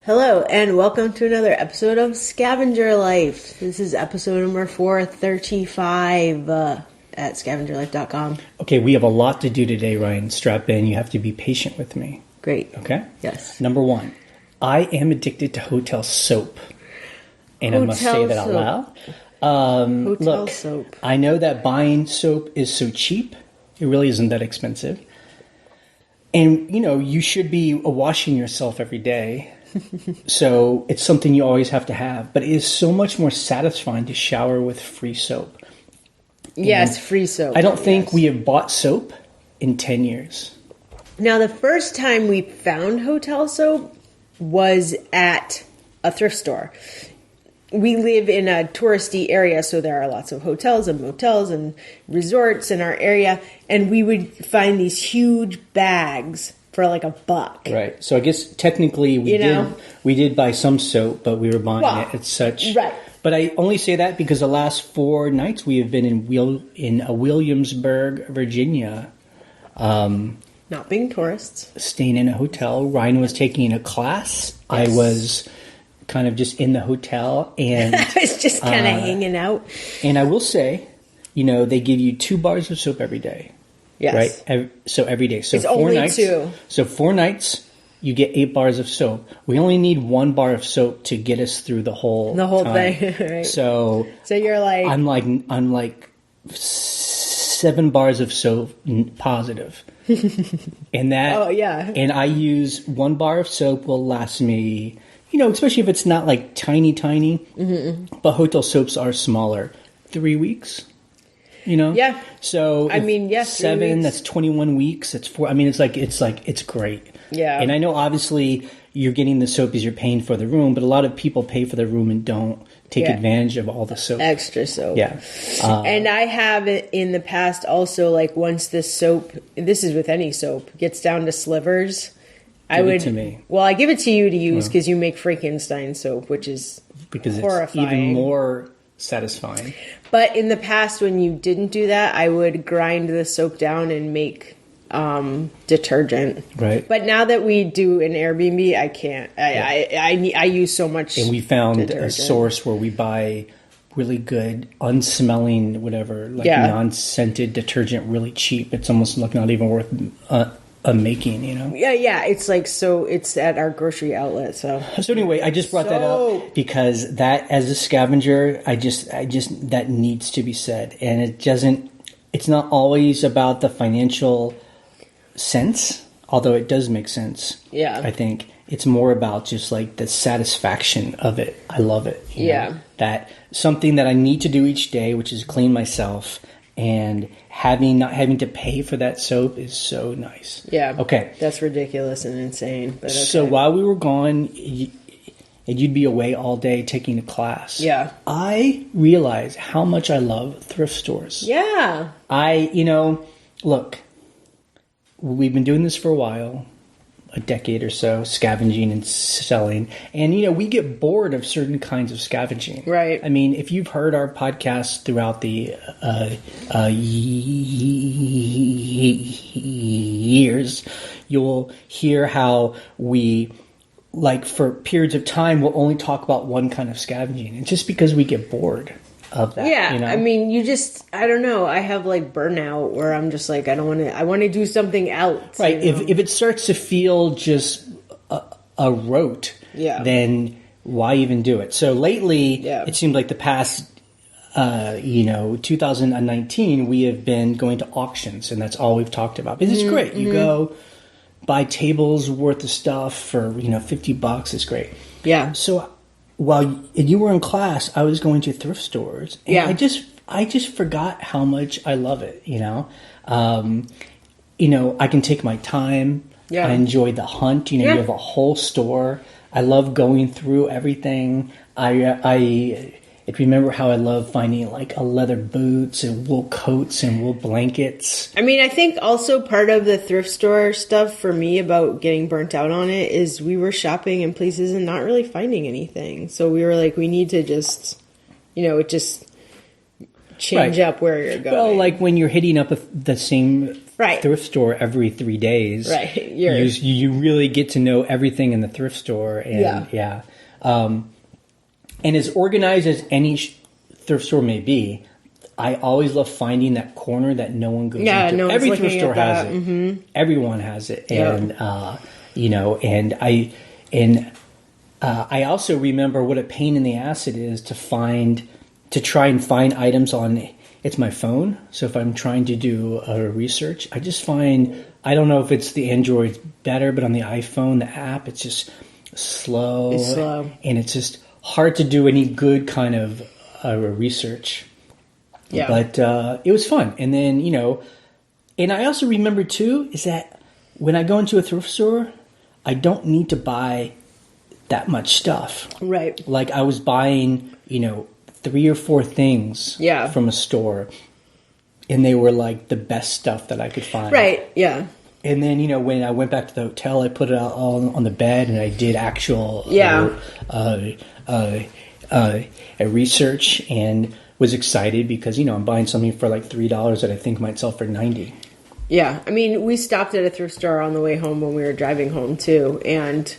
Hello, and welcome to another episode of Scavenger Life. This is episode number 435 at scavengerlife.com. Okay, we have a lot to do today, Ryan. Strap in. You have to be patient with me. Great. Okay? Yes. Number one, I am addicted to hotel soap. And I must say that out loud. Hotel soap. I know that buying soap is so cheap. It really isn't that expensive. And, you should be washing yourself every day. So it's something you always have to have. But it is so much more satisfying to shower with free soap. Yes, free soap. I don't think we have bought soap in 10 years. Now, the first time we found hotel soap was at a thrift store. We live in a touristy area, so there are lots of hotels and motels and resorts in our area. And we would find these huge bags for like $1. Right. So I guess technically we did buy some soap, but we were buying it at such. Right. But I only say that because the last 4 nights we have been in Williamsburg, Virginia. Not being tourists. Staying in a hotel. Ryan was taking a class. Yes. I was kind of just in the hotel. And I was just kind of hanging out. And I will say, they give you 2 bars of soap every day. Yes. Right? So every day. So it's 4 only nights. 2. So 4 nights, you get 8 bars of soap. We only need 1 bar of soap to get us through the whole time. thing. Right. So you're like, I'm like 7 bars of soap positive. And that. Oh yeah. And I use 1 bar of soap will last me. Especially if it's not like tiny. Mm-hmm. But hotel soaps are smaller. 3 weeks. Yeah. So yes, 7. That's 21 weeks. It's 4. It's great. Yeah. And I know obviously you're getting the soap because you're paying for the room, but a lot of people pay for the room and don't take advantage of all the soap. Extra soap. Yeah. And I have it in the past also. Like once the soap, this is with any soap, gets down to slivers. Give it to me. Well, I give it to you to use because you make Frankenstein soap, which is because horrifying. It's even more satisfying. But in the past, when you didn't do that, I would grind the soap down and make detergent. Right. But now that we do an Airbnb, I can't. I use so much. And we found detergent. a source where we buy really good, unsmelling, whatever, non-scented detergent, really cheap. It's almost like not even worth a making, Yeah. It's like it's at our grocery outlet. So anyway, I just brought that up because that, as a scavenger, I just that needs to be said, and it's not always about the financial sense, although it does make sense. Yeah, I think it's more about just like the satisfaction of it. I love it. You know? That something that I need to do each day, which is clean myself. And not having to pay for that soap is so nice. Yeah. Okay. That's ridiculous and insane. But okay. So while we were gone, and you'd be away all day taking a class. Yeah. I realized how much I love thrift stores. Yeah. Look, we've been doing this for a while. A decade or so, scavenging and selling. And, we get bored of certain kinds of scavenging. Right. I mean, if you've heard our podcast throughout the years, you'll hear how we, for periods of time, will only talk about one kind of scavenging. And just because we get bored of that. Yeah, I mean, I don't know. I have burnout where I'm just like, I want to do something else. Right. If it starts to feel just a rote, then why even do it? So lately, it seemed like the past, 2019, we have been going to auctions, and that's all we've talked about. Because it's great. You go buy tables worth of stuff for, $50. It's great. Yeah. So while you were in class, I was going to thrift stores, and I just forgot how much I love it. I can take my time. Yeah. I enjoy the hunt. You have a whole store. I love going through everything. I remember how I love finding a leather boots and wool coats and wool blankets. I mean, I think also part of the thrift store stuff for me about getting burnt out on it is we were shopping in places and not really finding anything. So we were like, we need to just, change up where you're going. Well, like when you're hitting up the same Right. thrift store every 3 days, right? You really get to know everything in the thrift store, and and as organized as any thrift store may be, I always love finding that corner that no one goes into. No Every thrift store has it. Mm-hmm. Everyone has it, and I also remember what a pain in the ass it is to try and find items on. It's my phone, so if I'm trying to do a research, I just find, I don't know if it's the Android's better, but on the iPhone, the app, it's just slow. It's slow. And it's just hard to do any good kind of research. Yeah. But it was fun. And then, and I also remember too, is that when I go into a thrift store, I don't need to buy that much stuff. Right. Like I was buying, 3 or 4 things from a store, and they were like the best stuff that I could find. Right, yeah. And then, when I went back to the hotel, I put it all on the bed, and I did actual a research, and was excited because, I'm buying something for like $3 that I think might sell for $90. Yeah, I mean, we stopped at a thrift store on the way home when we were driving home too, and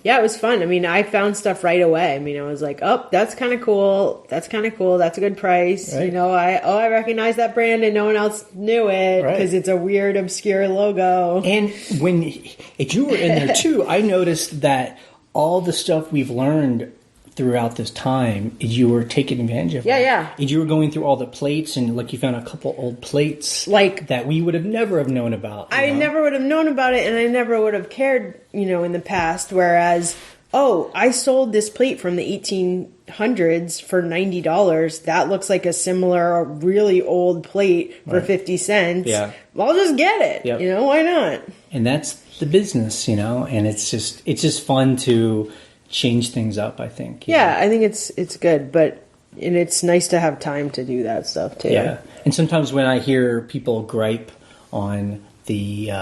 yeah, it was fun. I mean, I found stuff right away. I mean, I was like, oh, that's kind of cool. That's kind of cool. That's a good price. Right. I recognize that brand and no one else knew it because it's a weird, obscure logo. And if you were in there too, I noticed that all the stuff we've learned throughout this time, you were taking advantage of. Yeah. And you were going through all the plates, and like you found a couple old plates like that we would have never have known about. I never would have known about it, and I never would have cared, in the past. Whereas, I sold this plate from the 1800s for $90. That looks like a similar, really old plate for 50 cents. Yeah. Well, I'll just get it. Yep. Why not? And that's the business, and it's just fun to change things up, I think. Yeah, I think it's good, and it's nice to have time to do that stuff too. Yeah, and sometimes when I hear people gripe on the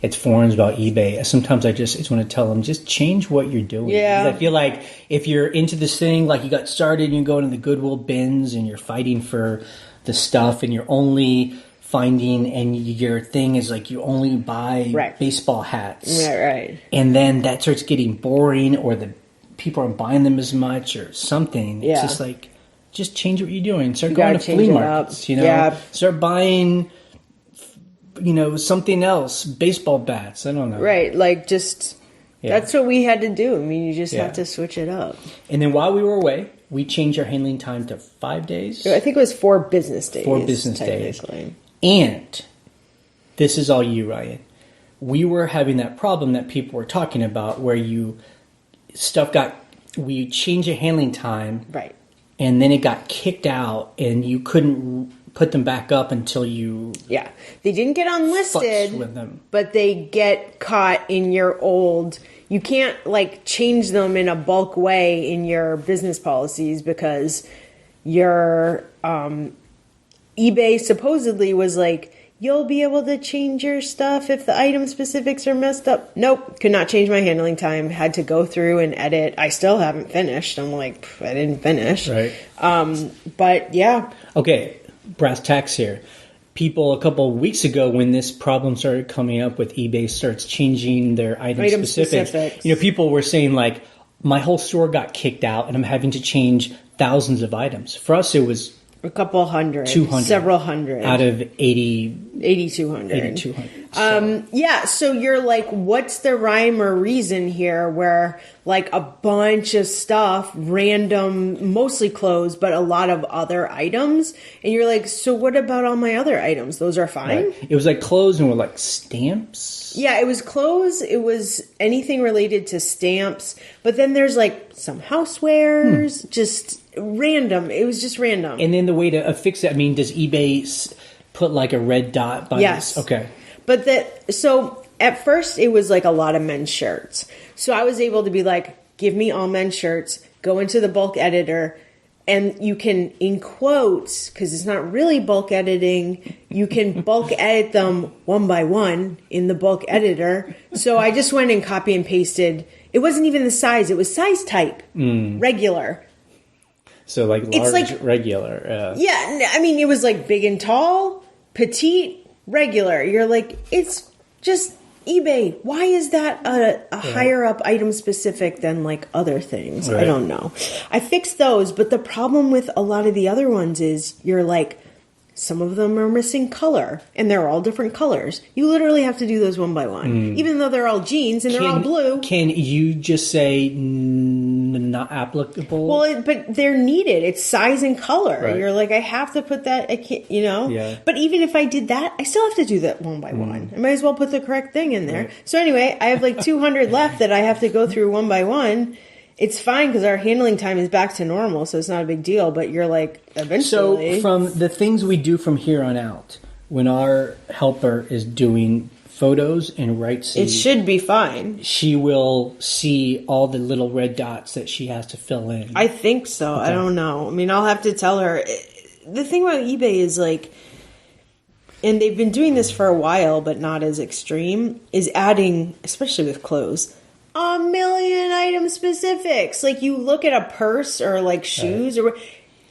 it's forums about eBay, sometimes I just want to tell them, just change what you're doing. Yeah, 'Cause I feel like if you're into this thing, like you got started and you go into the Goodwill bins and you're fighting for the stuff, and you're only finding, and your thing is like you only buy baseball hats. Yeah, right. And then that starts getting boring, or the people aren't buying them as much or something. It's just like, just change what you're doing. Start going to flea markets, Start buying, something else. Baseball bats. I don't know. Right. Like that's what we had to do. I mean, you just have to switch it up. And then while we were away, we changed our handling time to 5 days. I think it was 4 business days. 4 business days. And this is all you, Ryan. We were having that problem that people were talking about, where we changed the handling time, right? And then it got kicked out, and you couldn't put them back up until you they didn't get unlisted with them, but they get caught in your old. You can't change them in a bulk way in your business policies, because your eBay supposedly was like, you'll be able to change your stuff if the item specifics are messed up. Nope. Could not change my handling time. Had to go through and edit. I still haven't finished. I'm like, I didn't finish. Right. But yeah. Okay. Brass tacks here. People a couple of weeks ago, when this problem started coming up with eBay starts changing their item specifics. People were saying like, my whole store got kicked out and I'm having to change thousands of items. For us, it was a couple hundred, 200, several hundred out of 8,200. 8,200. So you're like, what's the rhyme or reason here where a bunch of stuff, random, mostly clothes, but a lot of other items? And you're like, so what about all my other items? Those are fine? Right. It was like clothes and were stamps. Yeah, it was clothes. It was anything related to stamps. But then there's some housewares, just random. It was just random. And then the way to fix it, does eBay put a red dot by Yes. this? Okay. But so at first it was a lot of men's shirts. So I was able to be give me all men's shirts, go into the bulk editor, and you can, in quotes, because it's not really bulk editing, you can bulk edit them one by one in the bulk editor. So I just went and copy and pasted. It wasn't even the size. It was size type, regular. So like large, it's like regular. Yeah, I mean, it was like big and tall, petite, regular. You're like, it's just eBay. Why is that a higher up item specific than like other things? Right. I don't know. I fixed those, but the problem with a lot of the other ones is you're like, some of them are missing color, and they're all different colors. You literally have to do those one by one, even though they're all jeans and they're all blue. Can you just say not applicable? Well, but they're needed. It's size and color. Right. You're like, I have to put that. I can't, Yeah. But even if I did that, I still have to do that one by one. I might as well put the correct thing in there. Right. So anyway, I have like 200 left that I have to go through one by one. It's fine because our handling time is back to normal, so it's not a big deal. But you're like, eventually. So from the things we do from here on out, when our helper is doing photos and writes, it should be fine. She will see all the little red dots that she has to fill in. I think so. Okay. I don't know. I mean, I'll have to tell her. The thing about eBay is like, and they've been doing this for a while, but not as extreme, is adding, especially with clothes, a million item specifics. Like you look at a purse or like shoes or,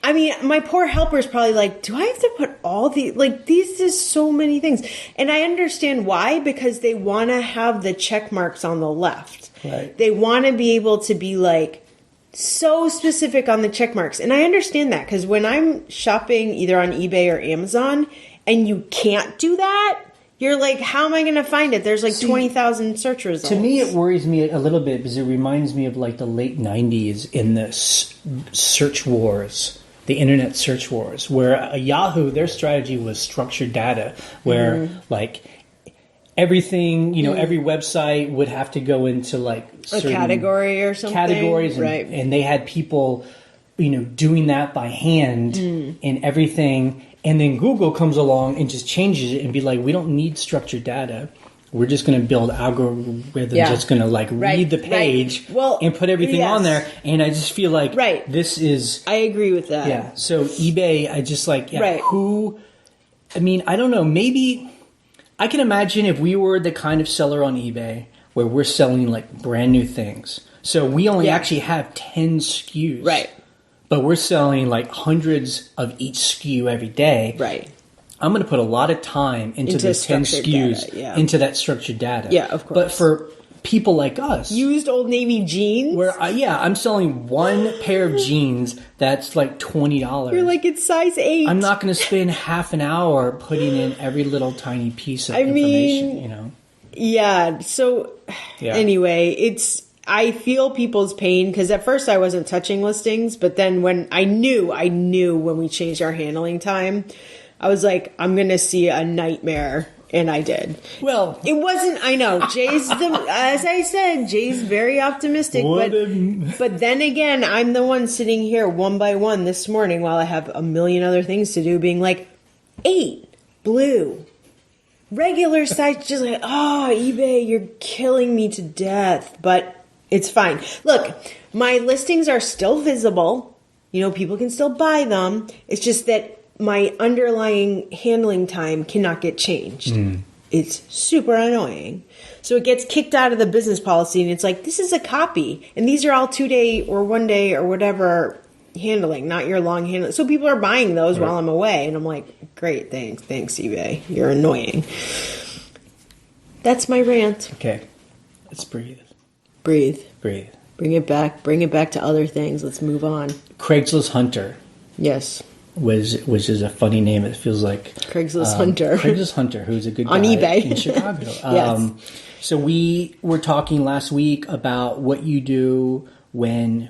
I mean, my poor helper is probably like, do I have to put all the, like these is so many things. And I understand why, because they want to have the check marks on the left. Right. They want to be able to be like so specific on the check marks. And I understand that because when I'm shopping either on eBay or Amazon and you can't do that, you're like, how am I going to find it? There's like 20,000 search results. To me, it worries me a little bit because it reminds me of like the late 90s in the search wars, the internet search wars, where Yahoo, their strategy was structured data, where like everything, every website would have to go into like a category or something. Categories, right. And they had people, doing that by hand and everything. And then Google comes along and just changes it and be like, we don't need structured data. We're just going to build algorithms that's going to like read the page and put everything on there. And I just feel like this is... I agree with that. Yeah. So eBay, I just like, who... I mean, I don't know. Maybe... I can imagine if we were the kind of seller on eBay where we're selling like brand new things. So we only actually have 10 SKUs. Right. But we're selling like hundreds of each SKU every day. Right. I'm going to put a lot of time into those 10 SKUs, into that structured data. Yeah, of course. But for people like us... Used Old Navy jeans? Where, I'm selling one pair of jeans that's like $20. You're like, it's size 8. I'm not going to spend half an hour putting in every little tiny piece of information, Yeah, so anyway, I feel people's pain because at first I wasn't touching listings, but then when I knew when we changed our handling time, I was like, I'm going to see a nightmare. And I did. Well, it wasn't, I know, as I said, Jay's very optimistic, but then again, I'm the one sitting here one by one this morning while I have a million other things to do, being like, 8, blue, regular size, just like, eBay, you're killing me to death, but it's fine. Look, my listings are still visible. People can still buy them. It's just that my underlying handling time cannot get changed. It's super annoying. So it gets kicked out of the business policy, and it's like, this is a copy, and these are all 2-day or 1 day or whatever handling, not your long handling. So people are buying those while I'm away, and I'm like, great, thanks eBay. You're annoying. That's my rant. Okay, let's breathe. Breathe. Bring it back to other things. Let's move on. Craigslist Hunter. Yes. Which is a funny name. It feels like Craigslist Hunter. Who's a good guy on eBay in Chicago. Yes. So we were talking last week about what we do when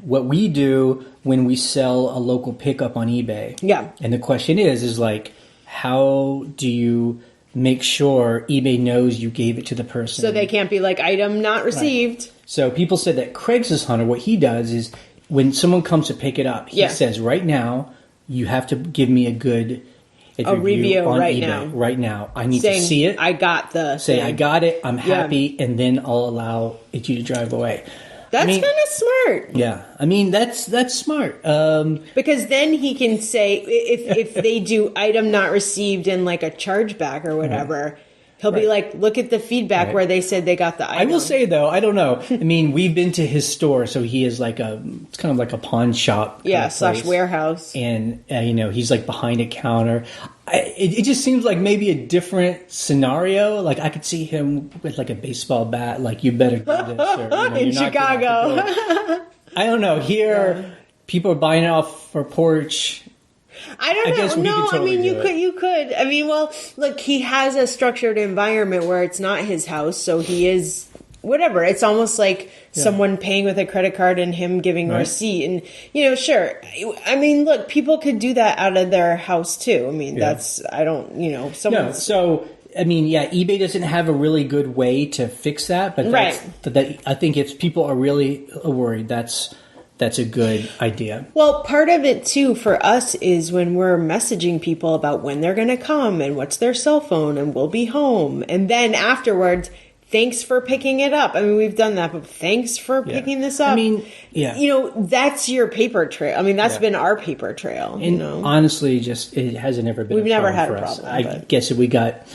we sell a local pickup on eBay. Yeah. And the question is like, how do you make sure eBay knows you gave it to the person? So they can't be like, item not received. Right. So people said that Craigslist Hunter, what he does is when someone comes to pick it up, he says, right now, you have to give me a good review on right eBay. now. Right now. I need to see it. I got the Say, thing. I got it. I'm happy. And then I'll allow you to drive away. That's kind of smart. Yeah. I mean, that's smart. Because then he can say, if they do item not received and like a chargeback or whatever, He'll be like, look at the feedback where they said they got the item. I will say, though, I don't know. I mean, we've been to his store, so he is like it's kind of like a pawn shop. / warehouse. And, he's like behind a counter. It just seems like maybe a different scenario. Like, I could see him with like a baseball bat, like, you better do this. Or, in Chicago. I don't know. Here, people are buying it off for porch. I don't know. No, totally you could. I mean, well, look, he has a structured environment where it's not his house, so he is whatever. It's almost like someone paying with a credit card and him giving a receipt. And, sure. I mean, look, people could do that out of their house too. I mean, so I mean, eBay doesn't have a really good way to fix that, but I think if people are really worried, that's a good idea. Well, part of it, too, for us is when we're messaging people about when they're going to come and what's their cell phone and we'll be home. And then afterwards, thanks for picking it up. I mean, we've done that, but thanks for picking this up. I mean, that's your paper trail. I mean, that's been our paper trail. And honestly, it hasn't ever been We've never had a problem. I guess if we got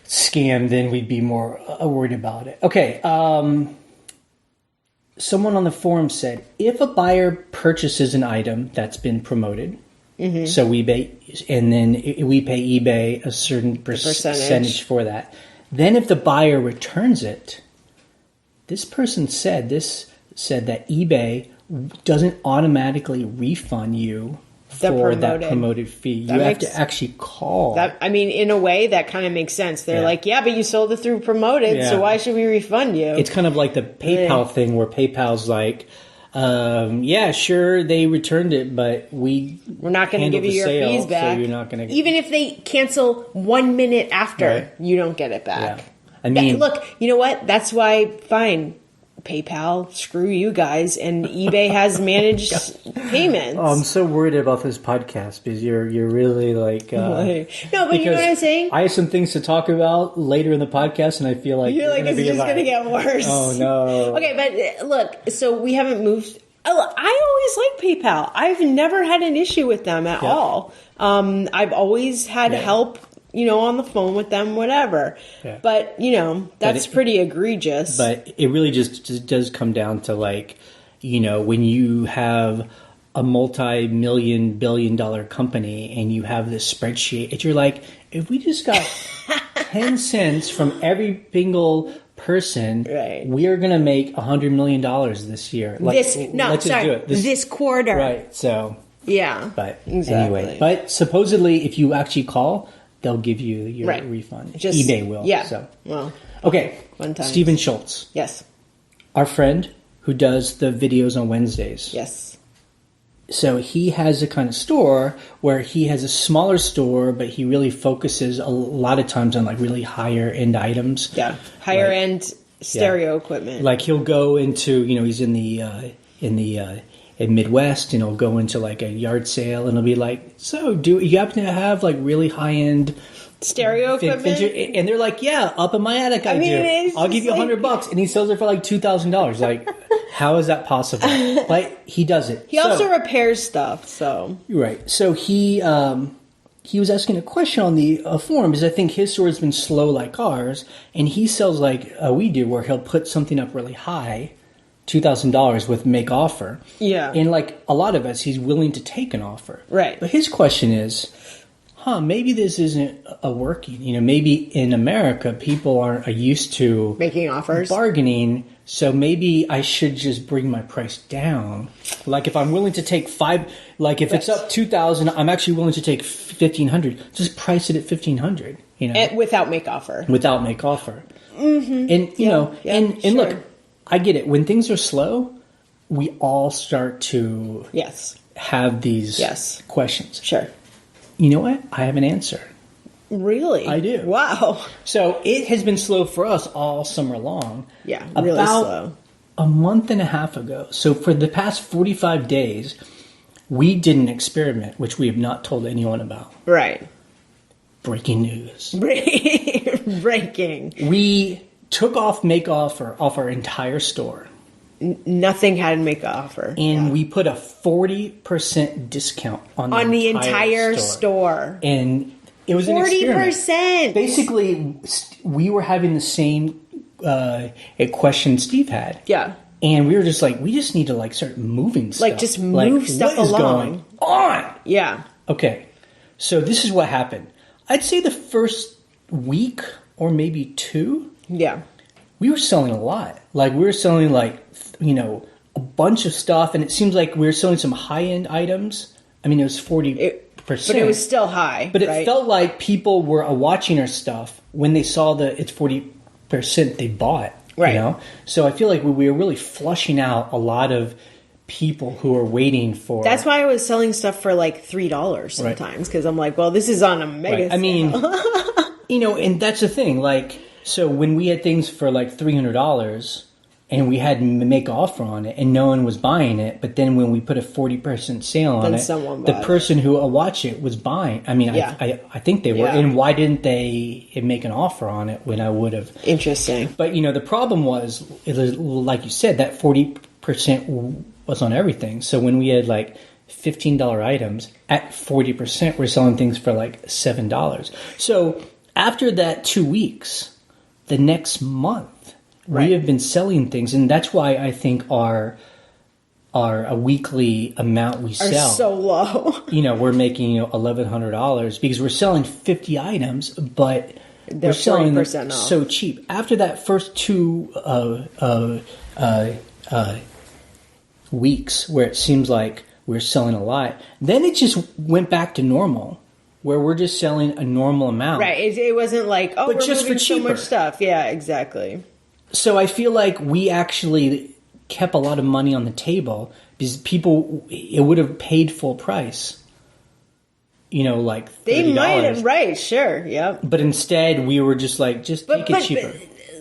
scammed, then we'd be more worried about it. Okay, someone on the forum said, if a buyer purchases an item that's been promoted, so we pay eBay a certain percentage for that. Then if the buyer returns it, this person said that eBay doesn't automatically refund you for that promoted fee. You have to actually call. In a way, that kind of makes sense. They're like, but you sold it through promoted, so why should we refund you? It's kind of like the PayPal thing where PayPal's like, sure, they returned it, but we're not going to give you your fees back. So you're not going to even if they cancel 1 minute after, you don't get it back. Yeah. I mean, look, you know what? That's why, fine. PayPal, screw you guys, and eBay has managed payments. Oh, I'm so worried about this podcast because you're really like no, but you know what I'm saying? I have some things to talk about later in the podcast, and I feel like you're like it's just going to get worse. Oh no. Okay, but look, so we haven't moved. Oh, I always like PayPal. I've never had an issue with them at all. I've always had help. On the phone with them, whatever. Yeah. But, that's pretty egregious. But it really just does come down to when you have a multi-million, billion-dollar company and you have this spreadsheet, you're like, if we just got 10 cents from every single person, we are going to make $100 million this year. Just do it. This quarter. Right, so. Yeah, but exactly. Anyway, but supposedly if you actually call, they'll give you your refund. eBay will. Yeah. So. Well. Okay. Fun times. Stephen Schultz. Yes. Our friend who does the videos on Wednesdays. Yes. So he has a kind of store where he has a smaller store, but he really focuses a lot of times on really higher end items. Yeah. Higher end stereo equipment. Like he'll go into, he's in the Midwest, and he'll go into a yard sale, and he'll be like, so do you happen to have really high end stereo equipment? And they're like, yeah, up in my attic I do. I'll give you $100, and he sells it for $2,000. Like, how is that possible? But he does it. He also repairs stuff. So right. So he was asking a question on the forum because I think his store has been slow like ours, and he sells like we do, where he'll put something up really high. $2,000 with make offer. Yeah. And a lot of us, he's willing to take an offer. Right. But his question is, maybe this isn't a working. Maybe in America, people aren't used to making offers, bargaining. So maybe I should just bring my price down. Like if I'm willing to take if it's up 2,000, I'm actually willing to take 1,500. Just price it at 1,500. And without make offer. Without make offer. Mm-hmm. And sure. Look. I get it. When things are slow, we all start to have these questions. Sure. You know what? I have an answer. Really? I do. Wow. So it has been slow for us all summer long. Yeah, really slow. A month and a half ago. So for the past 45 days, we did an experiment, which we have not told anyone about. Right. Breaking news. Breaking. We took off make offer off our entire store. Nothing had make offer. And we put a 40% discount on the entire store. And It was 40%. Basically, we were having the same question Steve had. Yeah. And we were just like, we just need to like start moving stuff. Like just move stuff what is along. Going on? Yeah. Okay. So this is what happened. I'd say the first week or maybe 2. Yeah. We were selling a lot. Like we were selling like, a bunch of stuff. And it seems like we were selling some high-end items. I mean, it was 40%. But it was still high. But it felt like people were watching our stuff. When they saw that it's 40%, they bought. Right. So I feel like we were really flushing out a lot of people who are waiting for. That's why I was selling stuff for like $3 sometimes, because I'm like, well, this is on a mega sale. I mean, and that's the thing. Like, so when we had things for like $300 and we had to make an offer on it and no one was buying it, but then when we put a 40% sale on it, the person who watched it was buying. I mean, yeah. I think they were. Yeah. And why didn't they make an offer on it when I would have? Interesting. But, the problem was, like you said, that 40% was on everything. So when we had like $15 items at 40%, we're selling things for like $7. So after that 2 weeks, the next month, we have been selling things, and that's why I think our a weekly amount we sell are so low. We're making $1,100 because we're selling 50 items, but we're selling them so cheap. After that first 2 weeks, where it seems like we're selling a lot, then it just went back to normal, where we're just selling a normal amount. Right. It wasn't like, but we're just moving for cheaper. So much stuff. Yeah, exactly. So I feel like we actually kept a lot of money on the table because it would have paid full price. Like $30. They might have, right, sure, yeah. But instead, we were just like, take it cheaper.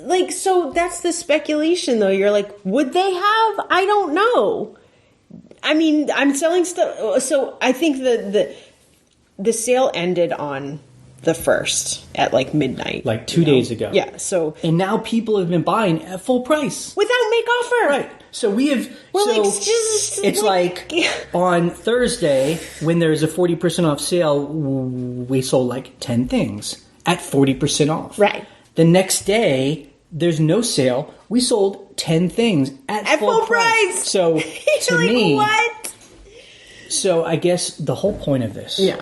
Like, so that's the speculation, though. You're like, would they have? I don't know. I mean, I'm selling stuff. So I think the sale ended on the 1st at like midnight. Like 2 days ago. Yeah, so. And now people have been buying at full price. Without make offer. Right. So we have. It's like on Thursday, when there's a 40% off sale, we sold like 10 things at 40% off. Right. The next day, there's no sale. We sold 10 things at full price. So to me. What? So I guess the whole point of this. Yeah.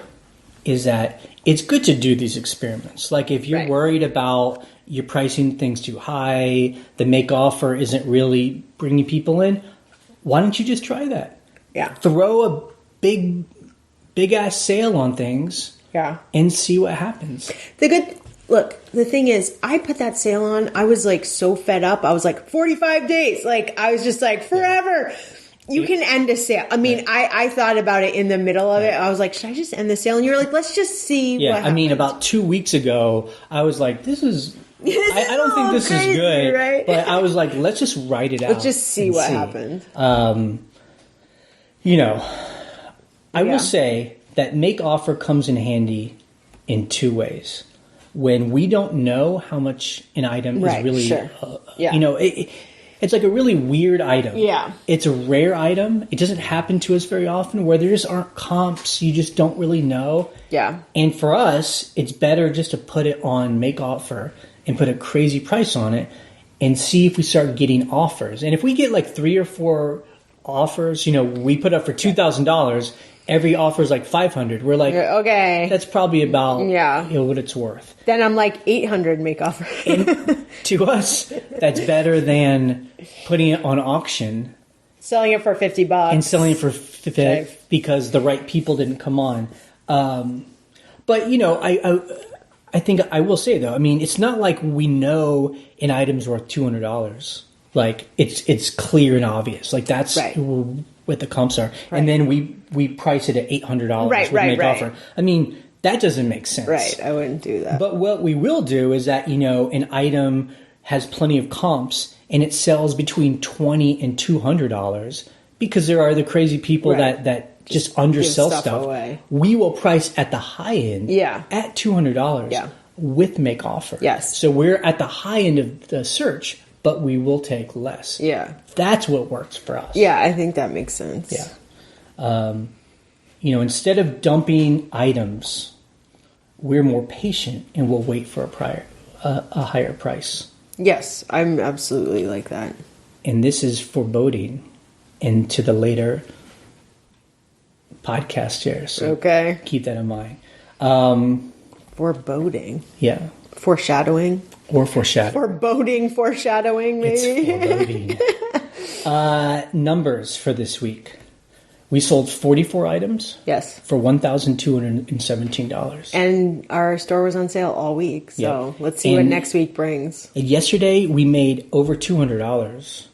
Is that it's good to do these experiments. Like if you're worried about you're pricing things too high, the make offer isn't really bringing people in, why don't you just try that? Yeah. Throw a big ass sale on things. Yeah. And see what happens. The thing is, I put that sale on. I was like so fed up. I was like 45 days. Like I was just like forever. Yeah. You can end a sale. I mean, I thought about it in the middle of it. I was like, should I just end the sale? And you were like, let's just see what happens. I mean, about 2 weeks ago, I was like, this is... I don't think this crazy, is good. Right? But I was like, let's just write it out. Let's just see what happens. I will say that make offer comes in handy in 2 ways. When we don't know how much an item is really... Sure. It's like a really weird item. Yeah. It's a rare item. It doesn't happen to us very often where there just aren't comps. You just don't really know. Yeah. And for us, it's better just to put it on make offer and put a crazy price on it and see if we start getting offers. And if we get like 3 or 4 offers, we put up for $2,000, every offer is like $500. We're like, okay, that's probably about what it's worth. Then I'm like 800 make offer. And to us, that's better than putting it on auction, selling it for $50, and selling it for $50 because the right people didn't come on. But I think I will say though, I mean, it's not like we know an item's worth $200. Like it's clear and obvious. Like that's what the comps are, and then we price it at $800 with make offer. I mean, that doesn't make sense. Right, I wouldn't do that. But what we will do is that an item has plenty of comps and it sells between $20 and $200 because there are the crazy people that just undersell stuff. Away. We will price at the high end at $200 with make offer. Yes. So we're at the high end of the search, but we will take less. Yeah. That's what works for us. Yeah, I think that makes sense. Yeah. Instead of dumping items, we're more patient and we'll wait for a higher price. Yes, I'm absolutely like that. And this is foreboding into the later podcast here. So okay. Keep that in mind. Foreboding. Yeah. Foreshadowing. Or foreshadowing. Foreshadowing, maybe. It's foreboding. Numbers for this week. We sold 44 items. Yes. For $1,217. And our store was on sale all week. So let's see what next week brings. Yesterday, we made over $200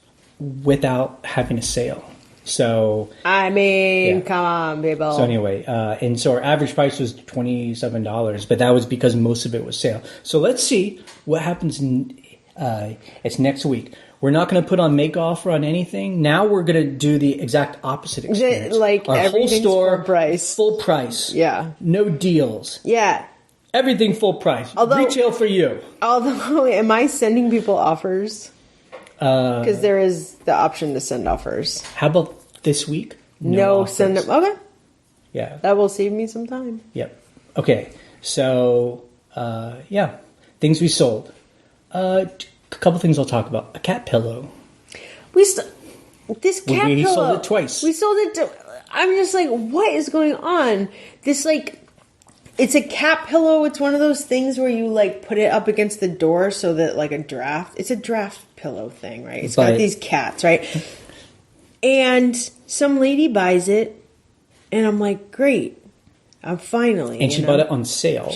without having a sale. So I mean, come on, people. So anyway, and so our average price was $27, but that was because most of it was sale. So let's see what happens. It's next week. We're not going to put on make offer on anything. Now we're going to do the exact opposite experience. Like our whole store full price. Full price. Yeah. No deals. Yeah. Everything full price. Retail for you. Although, am I sending people offers? Because there is the option to send offers. How about this week? No send them. Okay. Yeah. That will save me some time. Yep. Okay. So, things we sold. A couple things I'll talk about. A cat pillow. This cat pillow. We sold it twice. We sold it. I'm just like, what is going on? This it's a cat pillow. It's one of those things where you put it up against the door so that it's a draft pillow thing, right? It's got these cats, right? And some lady buys it, and I'm like, great, I'm finally. And she bought it on sale.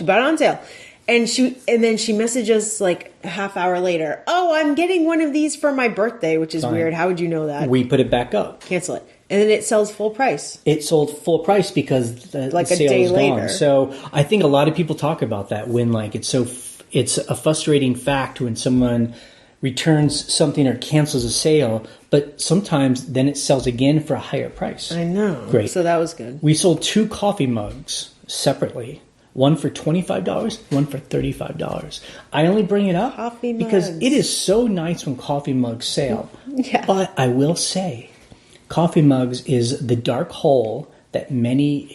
And then she messages a half hour later. Oh, I'm getting one of these for my birthday, which is weird. How would you know that? We put it back up. Cancel it. And then it sells full price. It sold full price because the sale is gone. So I think a lot of people talk about that when it's a frustrating fact when someone returns something or cancels a sale, but sometimes then it sells again for a higher price. I know. Great. So that was good. We sold 2 coffee mugs separately. One for $25, one for $35. I only bring it up because it is so nice when coffee mugs sell. Yeah. But I will say, coffee mugs is the dark hole that many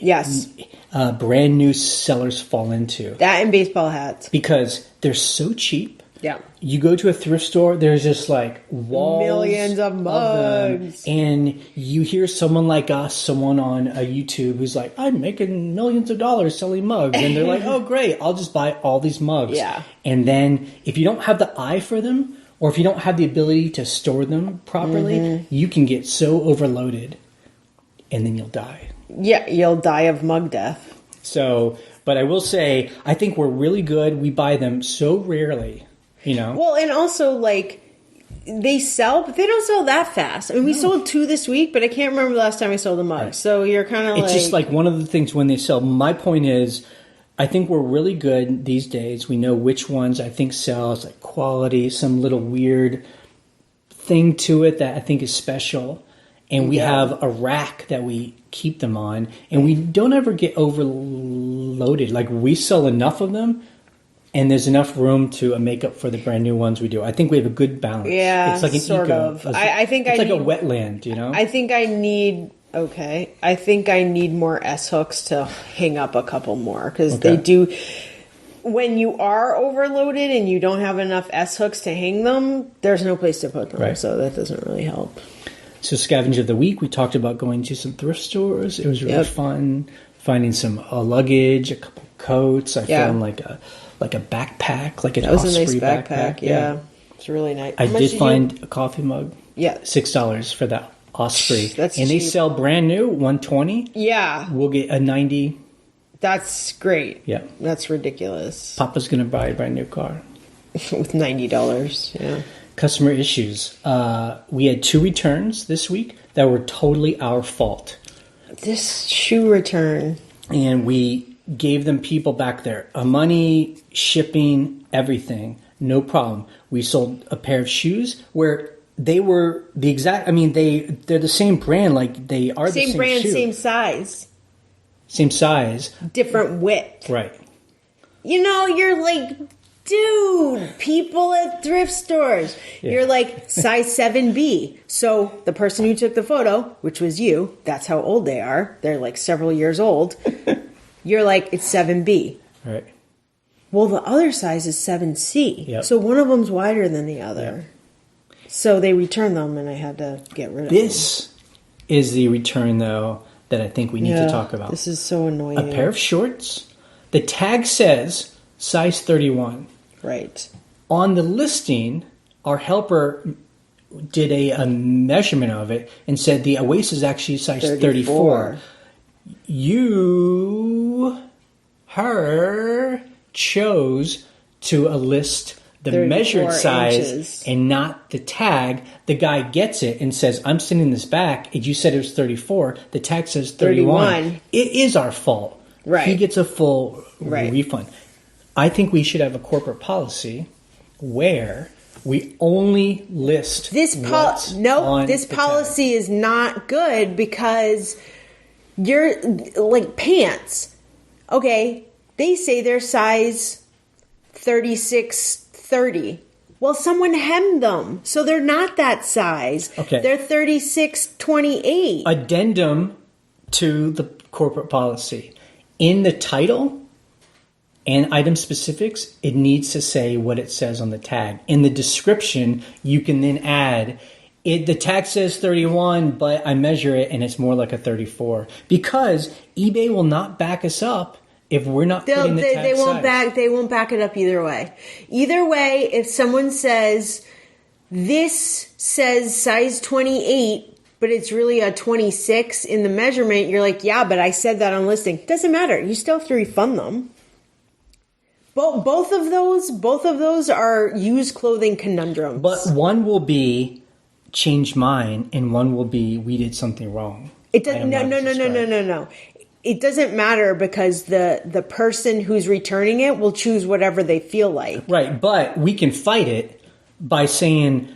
brand new sellers fall into. That and baseball hats. Because they're so cheap. Yeah. You go to a thrift store, there's just walls. Millions of mugs. And you hear someone like us, someone on a YouTube who's like, I'm making millions of dollars selling mugs. And they're like, oh, great, I'll just buy all these mugs. Yeah. And then if you don't have the eye for them, or if you don't have the ability to store them properly, you can get so overloaded and then you'll die. Yeah, you'll die of mug death. So, but I will say, I think we're really good. We buy them so rarely. Well, and also they sell, but they don't sell that fast. I mean, we sold 2 this week, but I can't remember the last time I sold a mug. Right. So you're kind of it's just one of the things when they sell. My point is, I think we're really good these days. We know which ones I think sell. It's quality, some little weird thing to it that I think is special. And we have a rack that we keep them on, and we don't ever get overloaded. We sell enough of them. And there's enough room to make up for the brand new ones we do. I think we have a good balance. Yeah, it's like an sort of. I think it's like a wetland, I think I need. Okay, I think I need more S hooks to hang up a couple more because they do. When you are overloaded and you don't have enough S hooks to hang them, there's no place to put them. Right. So that doesn't really help. So Scavenger of the week, we talked about going to some thrift stores. It was really fun finding some luggage, a couple coats. I found a backpack, an that was Osprey a nice backpack. Yeah. It's really nice. I did find a coffee mug. Yeah. $6 for that Osprey. That's and cheap. They sell brand new, $120. Yeah. We'll get a $90. That's great. Yeah. That's ridiculous. Papa's going to buy a brand new car. With $90. Yeah. Customer issues. We had 2 returns this week that were totally our fault. This shoe return. And we gave them people back their money, shipping, everything. No problem. We sold a pair of shoes where they were the exact, they're the same brand, they are the same brand, shoe. same size. Same size. Different width. Right. You're dude, people at thrift stores. Yeah. You're size 7B. So the person who took the photo, which was you, that's how old they are. They're several years old. You're it's 7B. Right. Well, the other size is 7C. Yep. So one of them's wider than the other. Yep. So they returned them, and I had to get rid of them. This is the return, though, that I think we need to talk about. This is so annoying. A pair of shorts. The tag says size 31. Right. On the listing, our helper did a measurement of it and said the waist is actually size 34. Her chose to list the measured size and not the tag. The guy gets it and says, I'm sending this back. You said it was 34. The tag says 31. It is our fault. Right. He gets a full refund. I think we should have a corporate policy where we only list this policy is not good, because you're like pants. Okay, they say they're size 36-30. Well, someone hemmed them, so they're not that size. Okay. They're 36-28. Addendum to the corporate policy. In the title and item specifics, it needs to say what it says on the tag. In the description, you can then add, the tag says 31, but I measure it and it's more like a 34. Because eBay will not back us up if we're not putting the tag size. They won't back it up either way. Either way, if someone says, this says size 28, but it's really a 26 in the measurement, you're like, yeah, but I said that on listing. Doesn't matter. You still have to refund them. Both of those are used clothing conundrums. But one will be change mine, and one will be we did something wrong. It doesn't. No. It doesn't matter, because the person who's returning it will choose whatever they feel like. Right, but we can fight it by saying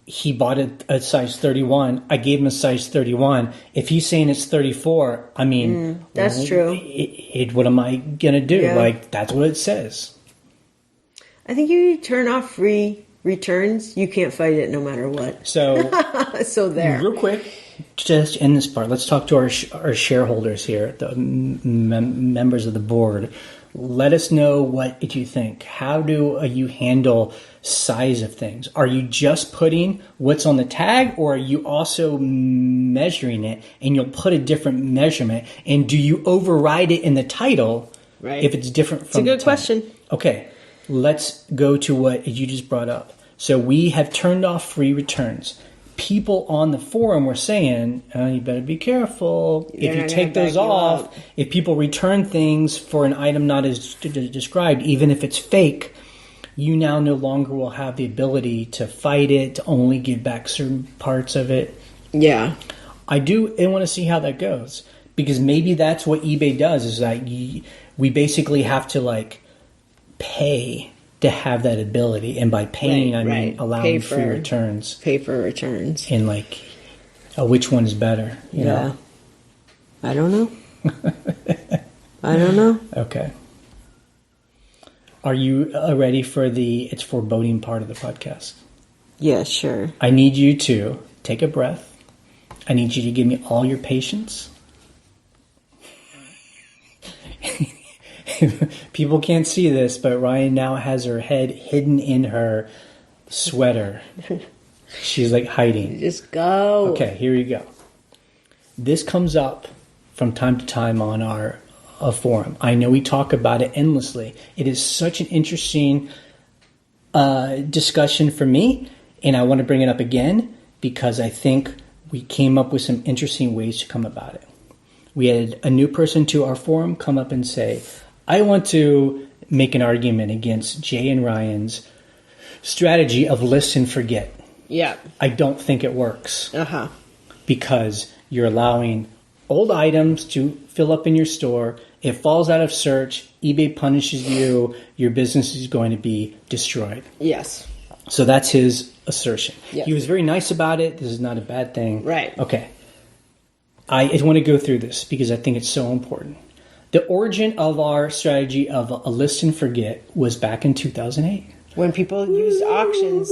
he bought it a size 31. I gave him a size 31. If he's saying it's 34, I mean... that's true. What am I going to do? Yeah. Like, that's what it says. I think you turn off free returns. You can't fight it no matter what. So, so there. Real quick, just in this part, let's talk to our shareholders here, the members of the board. Let us know what you think. How do you handle size of things? Are you just putting what's on the tag, or are you also measuring it and you'll put a different measurement? And do you override it in the title if it's different from the tag? It's a good question. Okay, let's go to what you just brought up. So we have turned off free returns. People on the forum were saying, you better be careful. If you take those off, if people return things for an item not as described, even if it's fake, you now no longer will have the ability to fight it, to only give back certain parts of it. Yeah. I want to see how that goes, because maybe that's what eBay does, is that we basically have to pay to have that ability, and by paying I mean allowing free returns. Pay for returns. And which one is better? You know? I don't know. I don't know. Okay. Are you ready for it's foreboding part of the podcast? Yeah, sure. I need you to take a breath. I need you to give me all your patience. People can't see this, but Ryan now has her head hidden in her sweater. She's hiding. Just go. Okay, here you go. This comes up from time to time on our forum. I know we talk about it endlessly. It is such an interesting discussion for me, and I want to bring it up again because I think we came up with some interesting ways to come about it. We had a new person to our forum come up and say, I want to make an argument against Jay and Ryan's strategy of list and forget. Yeah. I don't think it works. Uh-huh. Because you're allowing old items to fill up in your store. It falls out of search. eBay punishes you. Your business is going to be destroyed. Yes. So that's his assertion. Yes. He was very nice about it. This is not a bad thing. Right. Okay. I want to go through this because I think it's so important. The origin of our strategy of a list and forget was back in 2008. When people used auctions.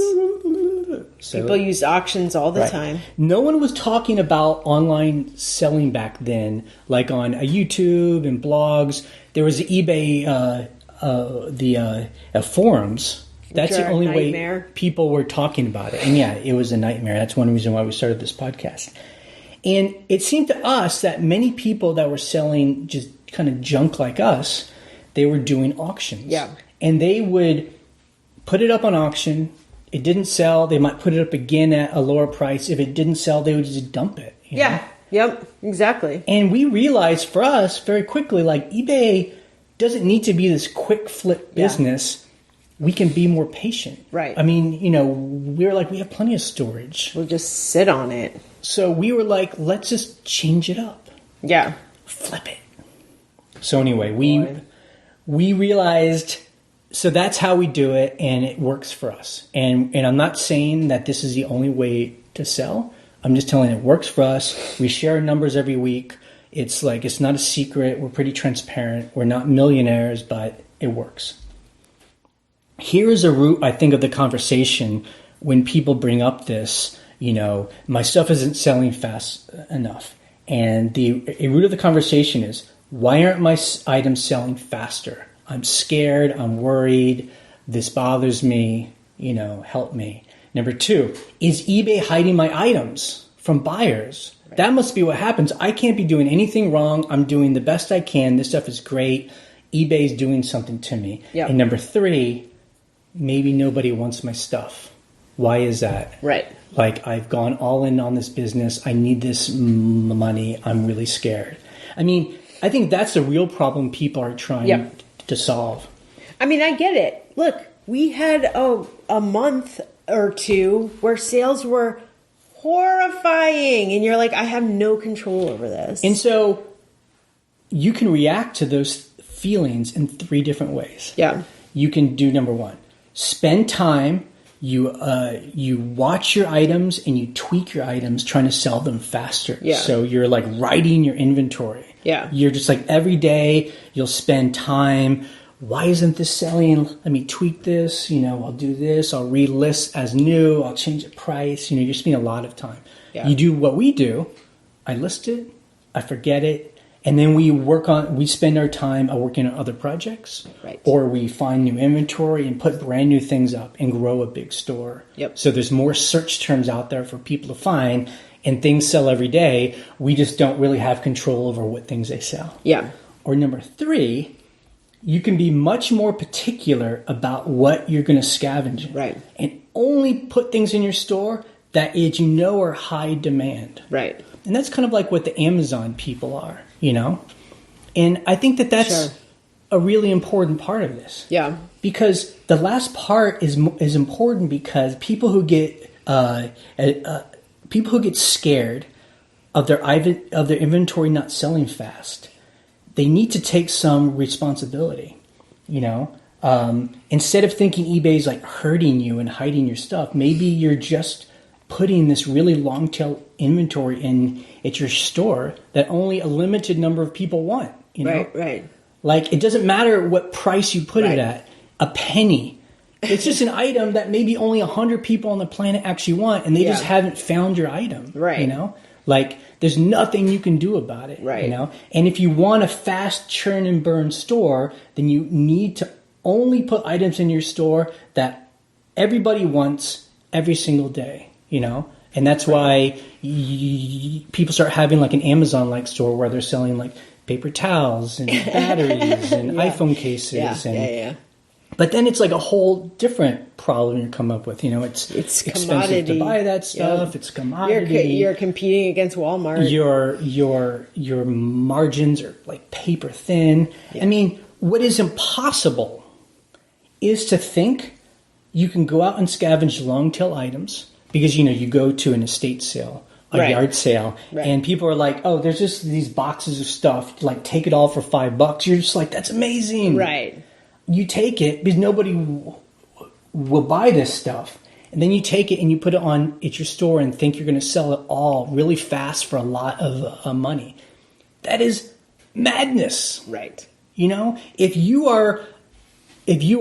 People used auctions all the time. No one was talking about online selling back then, like on YouTube and blogs. There was an eBay forums, that's the only nightmare. way people were talking about it. And yeah, it was a nightmare. That's one reason why we started this podcast. And it seemed to us that many people that were selling just kind of junk like us, they were doing auctions. Yeah. And they would put it up on auction. It didn't sell. They might put it up again at a lower price. If it didn't sell, they would just dump it. Yeah. Know? Yep. Exactly. And we realized for us very quickly, like eBay doesn't need to be this quick flip business. We can be more patient. Right. I mean, we were like, we have plenty of storage. We'll just sit on it. So we were like, let's just change it up. Yeah. Flip it. So anyway, we realized, so that's how we do it, and it works for us. And I'm not saying that this is the only way to sell. I'm just telling you it works for us. We share numbers every week. It's not a secret. We're pretty transparent. We're not millionaires, but it works. Here is a root, I think, of the conversation when people bring up this, my stuff isn't selling fast enough. And a root of the conversation is, why aren't my items selling faster? I'm scared. I'm worried. This bothers me. Help me. Number 2, is eBay hiding my items from buyers? Right. That must be what happens. I can't be doing anything wrong. I'm doing the best I can. This stuff is great. eBay's doing something to me. Yep. And number 3, maybe nobody wants my stuff. Why is that? Right. Like, I've gone all in on this business. I need this money. I'm really scared. I mean, I think that's the real problem people are trying to solve. I mean, I get it. Look, we had a month or 2 where sales were horrifying. And you're like, I have no control over this. And so you can react to those feelings in 3 different ways. Yeah. You can do number 1. Spend time, you watch your items and you tweak your items trying to sell them faster. Yeah. So you're like writing your inventory. Yeah. You're just like every day you'll spend time. Why isn't this selling? Let me tweak this. I'll do this. I'll relist as new. I'll change the price. You're spending a lot of time. Yeah. You do what we do. I list it. I forget it. And then we spend our time working on other projects. Right. Or we find new inventory and put brand new things up and grow a big store. Yep. So there's more search terms out there for people to find, and things sell every day. We just don't really have control over what things they sell. Yeah. Or number 3, you can be much more particular about what you're going to scavenge. Right. And only put things in your store that are high demand. Right. And that's kind of like what the Amazon people are, And I think that's a really important part of this. Yeah. Because the last part is important because people who get scared of their inventory not selling fast, they need to take some responsibility. Instead of thinking eBay's like hurting you and hiding your stuff, maybe you're just putting this really long tail inventory in at your store that only a limited number of people want. Right. Like, it doesn't matter what price you put it at, a penny. It's just an item that maybe only 100 people on the planet actually want, and they just haven't found your item. Right. Like, there's nothing you can do about it. Right. And if you want a fast churn and burn store, then you need to only put items in your store that everybody wants every single day. And that's why people start having like an Amazon-like store where they're selling like paper towels and batteries and iPhone cases. But then it's like a whole different problem you come up with. It's expensive commodity. To buy that stuff. Yep. It's commodity. You're competing against Walmart. Your margins are like paper thin. Yeah. I mean, what is impossible is to think you can go out and scavenge long tail items. Because, you go to an estate sale, a yard sale, and people are like, oh, there's just these boxes of stuff. Like, take it all for $5. You're just like, that's amazing. Right. You take it because nobody will buy this stuff. And then you take it and you put it at your store and think you're going to sell it all really fast for a lot of money. That is madness. Right. If you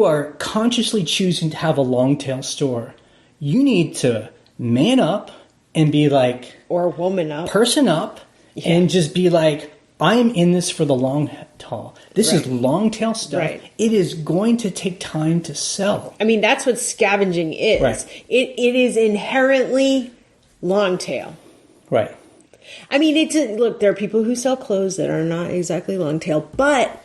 are consciously choosing to have a long tail store, you need to man up and be like, or woman up, person up, and just be like, I am in this for the long haul. This is long tail stuff. Right. It is going to take time to sell. I mean, that's what scavenging is. Right. It is inherently long tail. Right. I mean, look, there are people who sell clothes that are not exactly long tail, but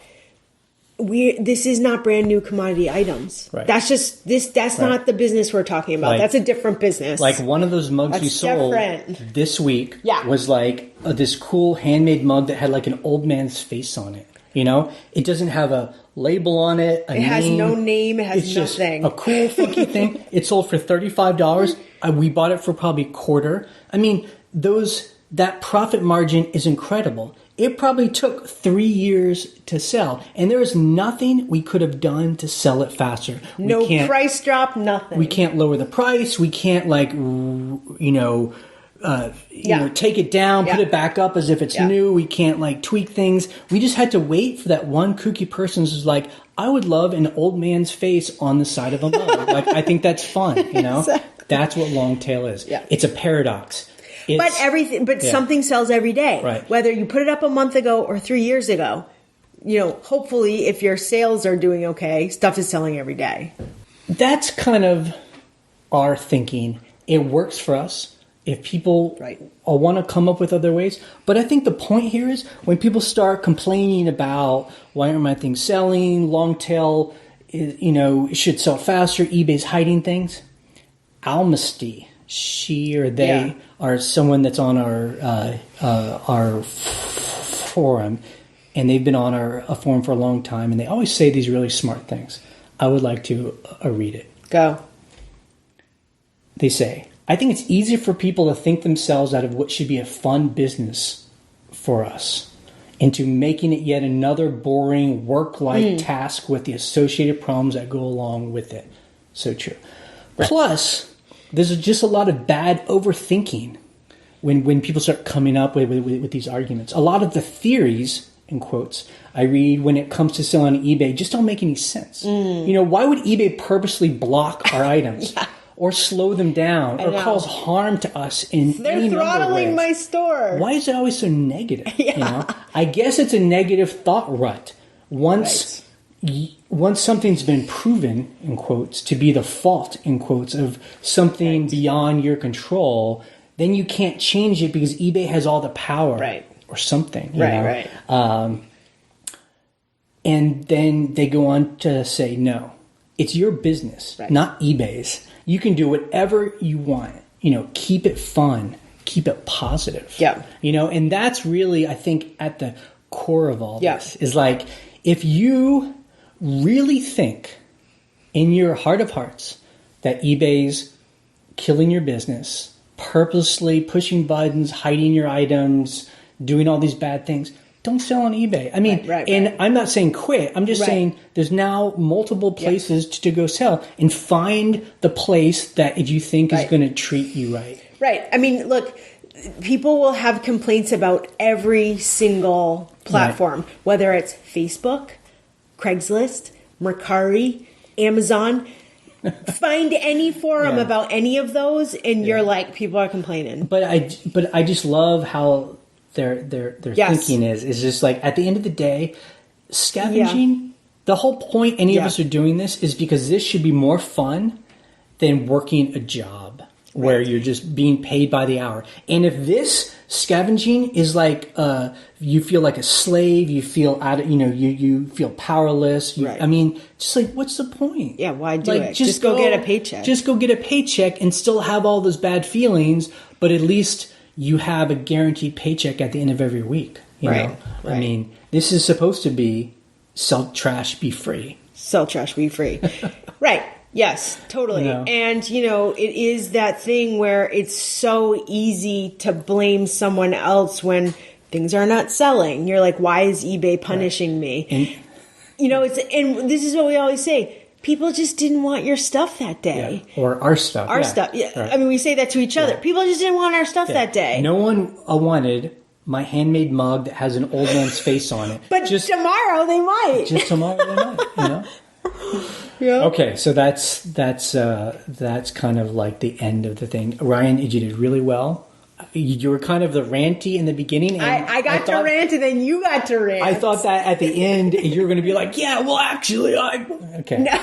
this is not brand new commodity items. Right. That's just that's not the business we're talking about. That's a different business. Like one of those mugs we sold this week was like this cool handmade mug that had like an old man's face on it. You know, it doesn't have a label on it. It has no name. It has nothing. Just a cool funky thing. It sold for $35. We bought it for probably a quarter. I mean, that profit margin is incredible. It probably took 3 years to sell, and there is nothing we could have done to sell it faster. No price drop, nothing. We can't lower the price. We can't take it down, put it back up as if it's new. We can't tweak things. We just had to wait for that one kooky person who's like, I would love an old man's face on the side of a mug. I think that's fun. Exactly. That's what long tail is. Yeah. It's a paradox. But something sells every day. Right. Whether you put it up a month ago or 3 years ago, hopefully if your sales are doing okay, stuff is selling every day. That's kind of our thinking. It works for us. If people want to come up with other ways. But I think the point here is when people start complaining about why aren't my things selling, long tail, should sell faster, eBay's hiding things. Almasty, she or they are someone that's on our forum, and they've been on a forum for a long time, and they always say these really smart things. I would like to read it. Go. They say, I think it's easy for people to think themselves out of what should be a fun business for us into making it yet another boring work-like task with the associated problems that go along with it. So true. Right. Plus, there's just a lot of bad overthinking when people start coming up with these arguments. A lot of the theories, in quotes, I read when it comes to selling on eBay just don't make any sense. Why would eBay purposely block our items? Or slow them down, or cause harm to us in any number of ways. They're throttling my store. Why is it always so negative? I guess it's a negative thought rut. Once something's been proven, in quotes, to be the fault, in quotes, of something beyond your control, then you can't change it because eBay has all the power or something. Right. And then they go on to say, no, it's your business, not eBay's. You can do whatever you want. Keep it fun. Keep it positive. Yeah. And that's really, I think, at the core of all this is if you really think in your heart of hearts that eBay's killing your business, purposely pushing buttons, hiding your items, doing all these bad things, don't sell on eBay. I mean, and I'm not saying quit. I'm just saying there's now multiple places to go sell and find the place that you think is going to treat you right. Right. I mean, look, people will have complaints about every single platform, whether it's Facebook, Craigslist, Mercari, Amazon. Find any forum about any of those, and you're like, people are complaining. But I just love how their thinking is just at the end of the day, scavenging. The whole point any of us are doing this is because this should be more fun than working a job where you're just being paid by the hour. And if this scavenging is you feel like a slave, you feel you feel powerless. I mean, just what's the point? Yeah, why do it? Just go get a paycheck. Just go get a paycheck and still have all those bad feelings, but at least you have a guaranteed paycheck at the end of every week. You know? I mean, this is supposed to be sell trash, be free. Sell trash, be free. Right. Yes, totally. And, it is that thing where it's so easy to blame someone else when things are not selling. You're like, why is eBay punishing me? And this is what we always say. People just didn't want your stuff that day. Yeah. Or our stuff. Our stuff. Yeah. Right. I mean, we say that to each other. People just didn't want our stuff that day. No one wanted my handmade mug that has an old man's face on it. But tomorrow they might. Just tomorrow they might, Yeah. Okay, so that's kind of the end of the thing. Ryan, you did really well You were kind of the ranty in the beginning. And I got to rant, and then you got to rant. I thought that at the end you were going to be like, yeah, well, actually, okay. No.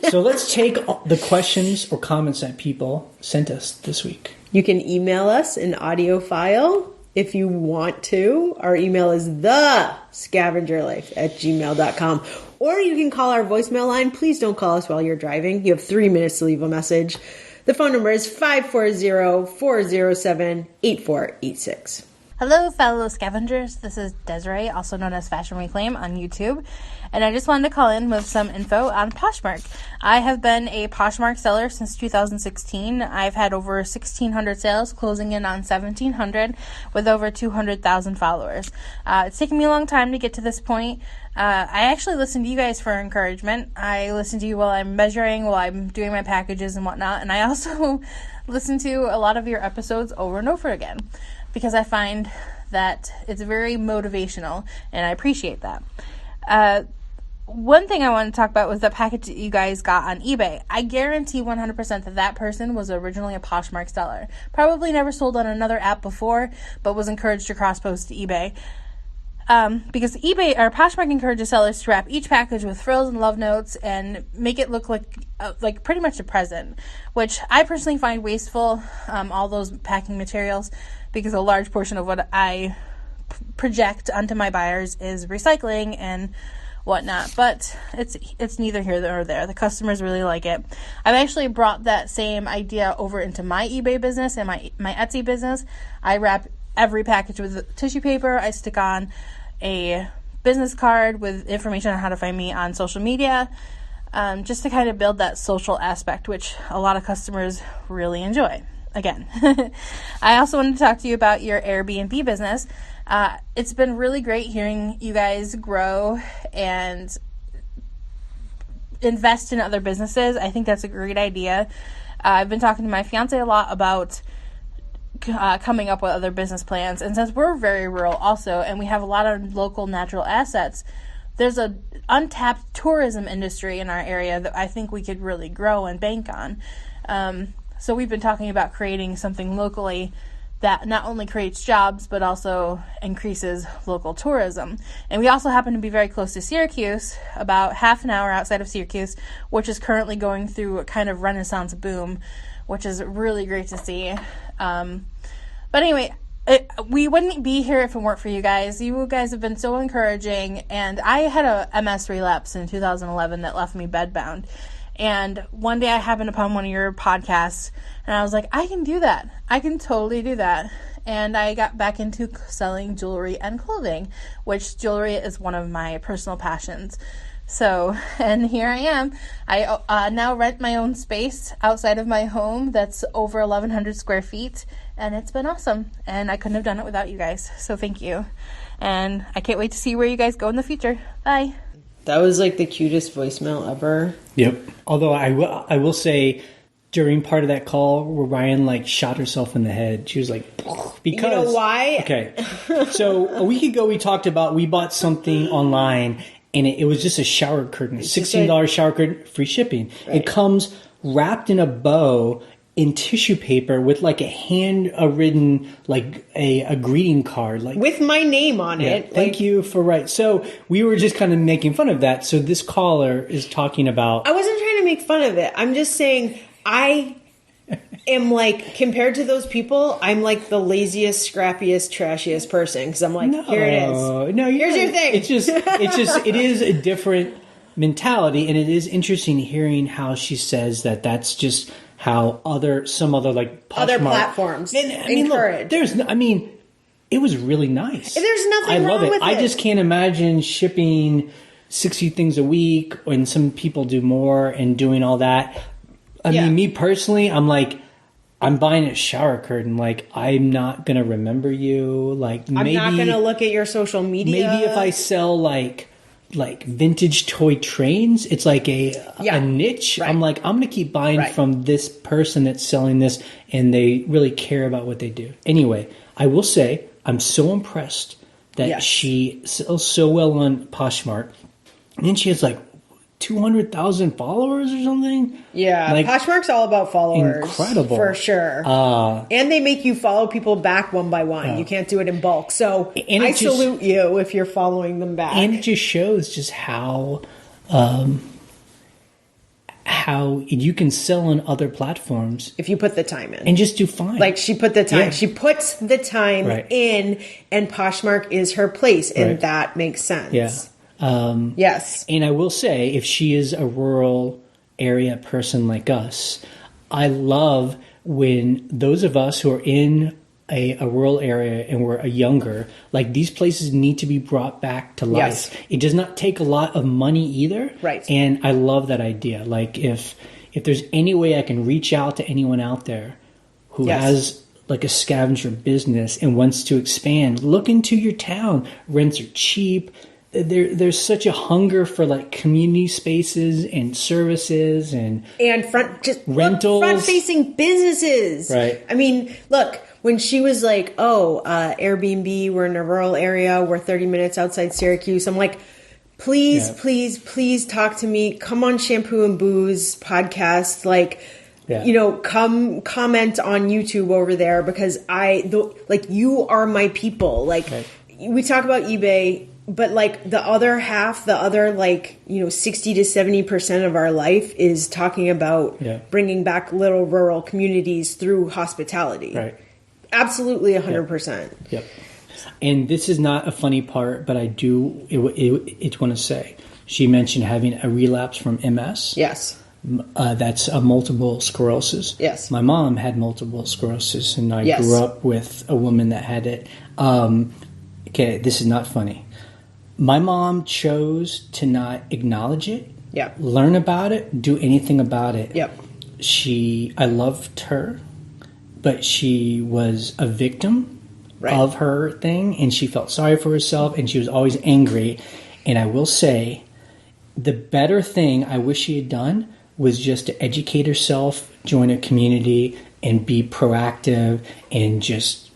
So let's take the questions or comments that people sent us this week. You can email us an audio file if you want to. Our email is thescavengerlife@gmail.com. Or you can call our voicemail line. Please don't call us while you're driving. You have 3 minutes to leave a message. The phone number is 540-407-8486. Hello, fellow scavengers. This is Desiree, also known as Fashion Reclaim on YouTube. And I just wanted to call in with some info on Poshmark. I have been a Poshmark seller since 2016. I've had over 1,600 sales, closing in on 1,700 with over 200,000 followers. It's taken me a long time to get to this point. I actually listen to you guys for encouragement. I listen to you while I'm measuring, while I'm doing my packages and whatnot. And I also listen to a lot of your episodes over and over again because I find that it's very motivational and I appreciate that. One thing I wanted to talk about was the package that you guys got on eBay. I guarantee 100% that that person was originally a Poshmark seller. Probably never sold on another app before, but was encouraged to cross-post to eBay. Because eBay or Poshmark encourages sellers to wrap each package with frills and love notes and make it look like pretty much a present, which I personally find wasteful, all those packing materials, because a large portion of what I project onto my buyers is recycling and whatnot, but it's neither here nor there. The customers really like it. I've actually brought that same idea over into my eBay business and my Etsy business. I wrap every package with tissue paper. I stick on a business card with information on how to find me on social media, just to kind of build that social aspect, which a lot of customers really enjoy. Again, I also wanted to talk to you about your Airbnb business. It's been really great hearing you guys grow and invest in other businesses. I think that's a great idea. I've been talking to my fiance a lot about coming up with other business plans. And since we're very rural also, and we have a lot of local natural assets, there's an untapped tourism industry in our area that I think we could really grow and bank on. So we've been talking about creating something locally that not only creates jobs, but also increases local tourism. And we also happen to be very close to Syracuse, about half an hour outside of Syracuse, which is currently going through a kind of renaissance boom, which is really great to see. But anyway, we wouldn't be here if it weren't for you guys. You guys have been so encouraging, and I had a MS relapse in 2011 that left me bedbound. And one day I happened upon one of your podcasts, and I was like, I can do that. I can totally do that. And I got back into selling jewelry and clothing, which jewelry is one of my personal passions. So, and here I am. I now rent my own space outside of my home that's over 1,100 square feet, and it's been awesome. And I couldn't have done it without you guys. So thank you. And I can't wait to see where you guys go in the future. Bye. That was like the cutest voicemail ever. Yep. Although I will say, during part of that call where Ryan shot herself in the head, she was like, because... You know why? Okay. So a week ago we bought something online, and it was just a shower curtain, $16 shower curtain, free shipping. Right. It comes wrapped in a bow in tissue paper with a hand-written a greeting card, with my name on it. Thank you for right. So we were just kind of making fun of that. So this caller is talking about. I wasn't trying to make fun of it. I'm just saying I am compared to those people, I'm the laziest, scrappiest, trashiest person because I'm here it is. No, here's your thing. It is a different mentality, and it is interesting hearing how she says that's just how some other other platforms encourage. It was really nice. There's nothing wrong with it. I just can't imagine shipping 60 things a week when some people do more and doing all that. I mean, me personally, I'm buying a shower curtain. I'm not going to remember you. I'm not going to look at your social media. Maybe if I sell vintage toy trains, it's a niche. Right. I'm going to keep buying from this person that's selling this, and they really care about what they do. Anyway, I will say I'm so impressed that she sells so well on Poshmark. And then she has 200,000 followers or something. Yeah, like, Poshmark's all about followers. Incredible. For sure. And they make you follow people back one by one. You can't do it in bulk. So I salute you if you're following them back. And it just shows just how you can sell on other platforms. If you put the time in. And just do fine. Like, she put the time. Yeah. She puts the time in, and Poshmark is her place. And that makes sense. Yeah. Yes. And I will say, if she is a rural area person like us, I love when those of us who are in a rural area and we're younger, like, these places need to be brought back to life. Yes. It does not take a lot of money either. Right. And I love that idea. Like, if there's any way I can reach out to anyone out there who has like a scavenger business and wants to expand, look into your town. Rents are cheap. There's such a hunger for like community spaces and services and rentals, front facing businesses. Right. I mean, look, when she was like, Airbnb, we're in a rural area, we're 30 minutes outside Syracuse. I'm like, please talk to me. Come on Shampoo and Booze podcast. Like, come comment on YouTube over there, because you are my people. Like, we talk about eBay, but like the other 60 to 70% of our life is talking about bringing back little rural communities through hospitality. Right. Absolutely 100%. Yep. And this is not a funny part, but I do want to say, she mentioned having a relapse from MS. Yes. That's a multiple sclerosis. Yes. My mom had multiple sclerosis, and I grew up with a woman that had it. Okay, this is not funny. My mom chose to not acknowledge it, learn about it, do anything about it. Yep. I loved her, but she was a victim of her thing, and she felt sorry for herself, and she was always angry. And I will say, the better thing I wish she had done was just to educate herself, join a community, and be proactive, and just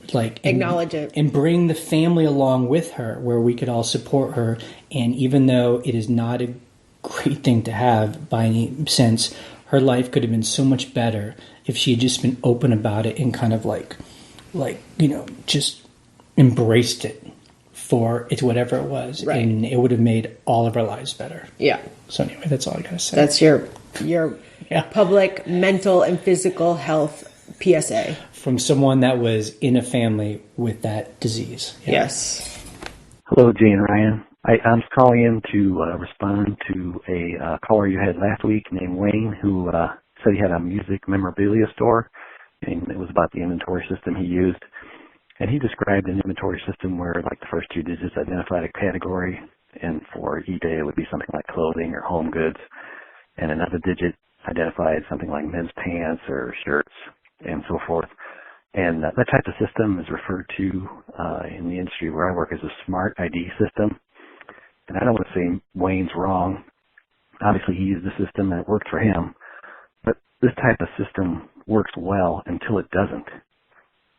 acknowledge it and bring the family along with her, where we could all support her. And even though it is not a great thing to have by any sense, her life could have been so much better if she had just been open about it and kind of just embraced it for it's whatever it was, and it would have made all of our lives better. Yeah. So anyway, that's all I gotta say. That's your public mental and physical health PSA. From someone that was in a family with that disease. Yeah. Yes. Hello, Jay and Ryan. I'm calling in to respond to a caller you had last week named Wayne, who said he had a music memorabilia store, and it was about the inventory system he used. And he described an inventory system where, like, the first two digits identified a category, and for eBay it would be something like clothing or home goods, and another digit identified something like men's pants or shirts and so forth. And that type of system is referred to in the industry where I work as a smart ID system. And I don't want to say Wayne's wrong. Obviously, he used the system and it worked for him. But this type of system works well until it doesn't.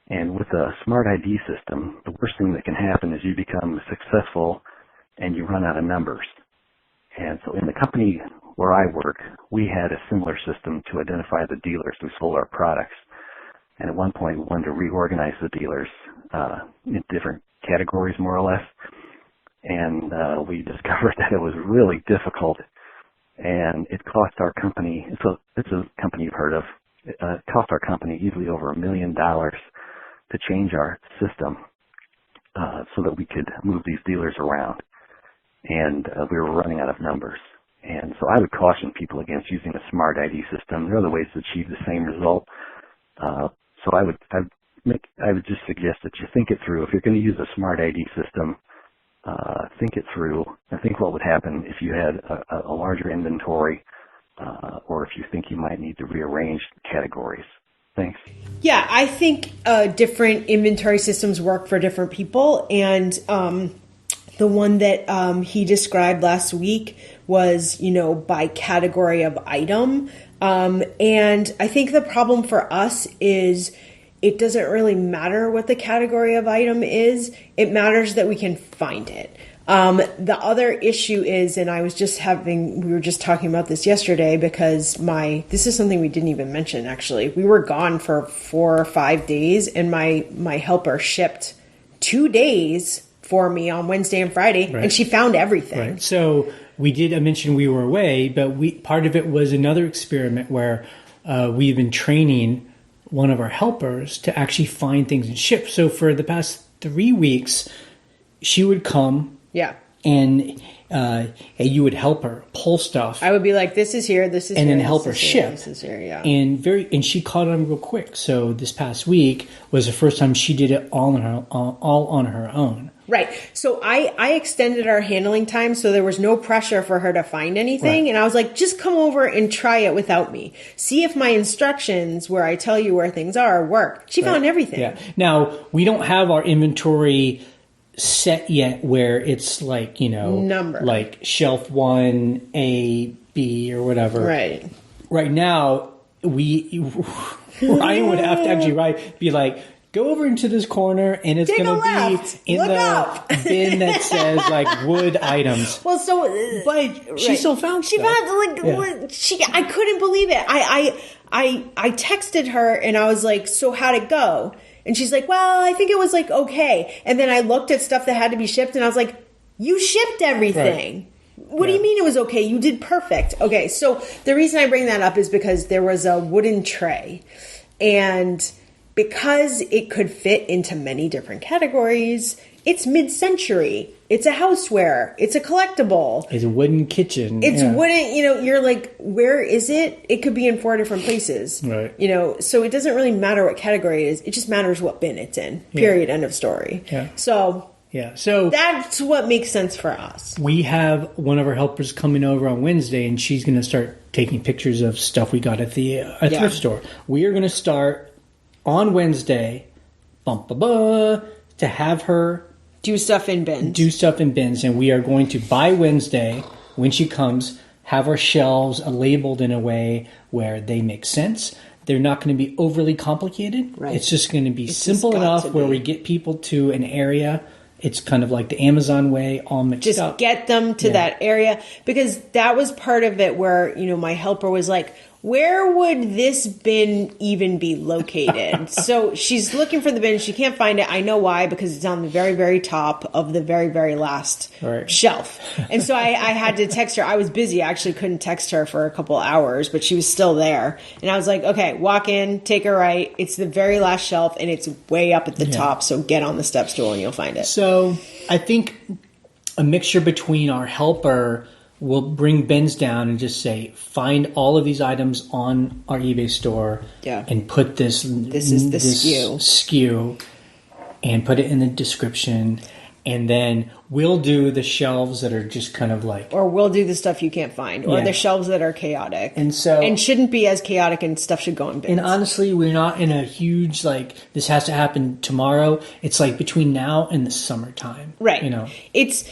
And with a smart ID system, the worst thing that can happen is you become successful and you run out of numbers. And so in the company where I work, we had a similar system to identify the dealers who sold our products. And at one point, we wanted to reorganize the dealers in different categories, more or less. And we discovered that it was really difficult, and it cost our company, it's a company you've heard of, it cost our company easily over $1 million to change our system so that we could move these dealers around. And we were running out of numbers. And so I would caution people against using a smart ID system. There are other ways to achieve the same result. So I would just suggest that you think it through. If you're going to use a smart ID system, think it through and think what would happen if you had a larger inventory, or if you think you might need to rearrange categories. Thanks. Yeah, I think different inventory systems work for different people, and the one that he described last week was, by category of item. And I think the problem for us is it doesn't really matter what the category of item is. It matters that we can find it. The other issue is, and we were just talking about this yesterday because this is something we didn't even mention actually. We were gone for 4 or 5 days and my helper shipped 2 days for me on Wednesday and Friday, and she found everything. Right. So we did mention we were away, but part of it was another experiment where we've been training one of our helpers to actually find things and ship. So for the past 3 weeks, she would come. Yeah. And you would help her pull stuff. I would be like, this is here, this is and here. And then help her ship. This is here, yeah. And she caught on real quick. So this past week was the first time she did it all on her own. Right. So I extended our handling time so there was no pressure for her to find anything. Right. And I was like, just come over and try it without me. See if my instructions where I tell you where things are work. She found everything. Yeah. Now, we don't have our inventory set yet where it's like, number, like shelf 1, A, B, or whatever. Right. Right now, Ryan would have to actually be like, go over into this corner and it's going to be in the bin that says like wood items. Well, but she still found stuff. I couldn't believe it. I texted her and I was like, so how'd it go? And she's like, well, I think it was like, okay. And then I looked at stuff that had to be shipped and I was like, you shipped everything. Right. What do you mean it was okay? You did perfect. Okay. So the reason I bring that up is because there was a wooden tray and because it could fit into many different categories, it's mid-century. It's a houseware. It's a collectible. It's a wooden kitchen. It's wooden, you're like, where is it? It could be in 4 different places. Right. So it doesn't really matter what category it is. It just matters what bin it's in. Period. End of story. Yeah. So that's what makes sense for us. We have one of our helpers coming over on Wednesday, and she's going to start taking pictures of stuff we got at the thrift store. We are going to start on Wednesday, to have her do stuff in bins. And we are going to, by Wednesday, when she comes, have our shelves labeled in a way where they make sense. They're not going to be overly complicated. Right. It's just going to be simple enough where we get people to an area. It's kind of like the Amazon way, all mixed up. Just get them to that area. Because that was part of it where, my helper was like, where would this bin even be located? So she's looking for the bin. She can't find it. I know why, because it's on the very, very top of the very, very last shelf. And so I had to text her. I was busy. I actually couldn't text her for a couple hours, but she was still there. And I was like, okay, walk in, take a right. It's the very last shelf, and it's way up at the top. So get on the step stool, and you'll find it. So I think a mixture between our helper will bring bins down and just say, find all of these items on our eBay store and put this is the SKU and put it in the description. And then we'll do the shelves that are just kind of like... Or we'll do the stuff you can't find. Or the shelves that are chaotic. And shouldn't be as chaotic, and stuff should go in bins. And honestly, we're not in a huge, this has to happen tomorrow. It's between now and the summertime. Right. It's...